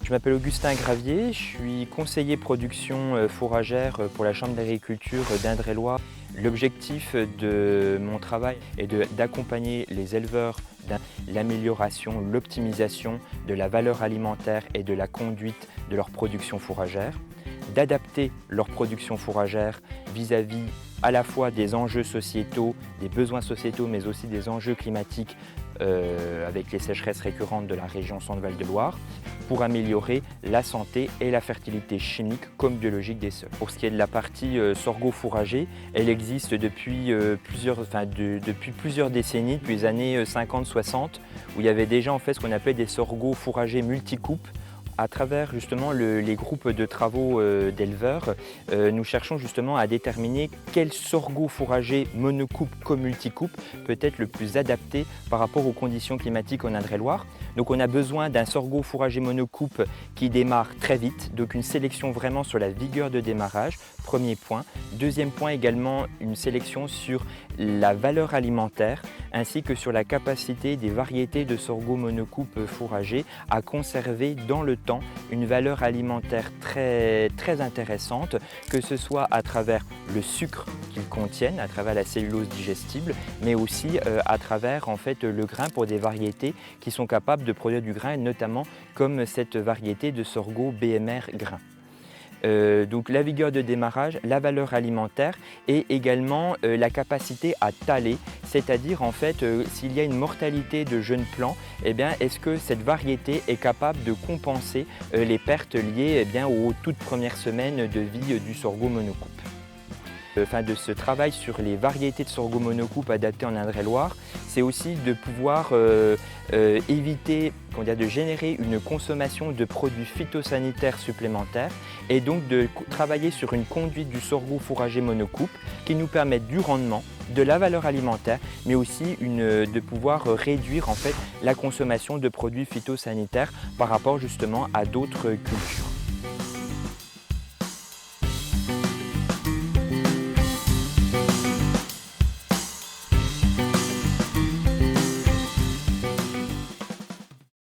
Je m'appelle Augustin Gravier, je suis conseiller production fourragère pour la Chambre d'agriculture d'Indre-et-Loire. L'objectif de mon travail est d'accompagner les éleveurs dans l'amélioration, l'optimisation de la valeur alimentaire et de la conduite de leur production fourragère, d'adapter leur production fourragère vis-à-vis à la fois des enjeux sociétaux, des besoins sociétaux, mais aussi des enjeux climatiques avec les sécheresses récurrentes de la région Centre-Val de Loire, pour améliorer la santé et la fertilité chimique comme biologique des sols. Pour ce qui est de la partie sorgho fourrager, elle existe depuis plusieurs décennies, depuis les années 50-60, où il y avait déjà en fait ce qu'on appelait des sorgho fourragers multicoupes. À travers justement les groupes de travaux d'éleveurs, nous cherchons justement à déterminer quel sorgho fourrager monocoupe comme multicoupe peut être le plus adapté par rapport aux conditions climatiques en Indre-et-Loire. Donc on a besoin d'un sorgho fourrager monocoupe qui démarre très vite, donc une sélection vraiment sur la vigueur de démarrage, premier point. Deuxième point également, une sélection sur la valeur alimentaire ainsi que sur la capacité des variétés de sorgho monocoupe fourrager à conserver dans le temps une valeur alimentaire très intéressante, que ce soit à travers le sucre qu'ils contiennent, à travers la cellulose digestible, mais aussi à travers en fait, le grain pour des variétés qui sont capables de produire du grain, notamment comme cette variété de sorgho BMR grain. Donc la vigueur de démarrage, la valeur alimentaire et également la capacité à taler, c'est-à-dire en fait s'il y a une mortalité de jeunes plants, eh bien, est-ce que cette variété est capable de compenser les pertes liées eh bien, aux toutes premières semaines de vie du sorgho monocoupe. De ce travail sur les variétés de sorgho monocoupe adaptées en Indre-et-Loire, c'est aussi de pouvoir éviter de générer une consommation de produits phytosanitaires supplémentaires et donc de travailler sur une conduite du sorgho fourrager monocoupe qui nous permette du rendement, de la valeur alimentaire, mais aussi de pouvoir réduire en fait la consommation de produits phytosanitaires par rapport justement à d'autres cultures.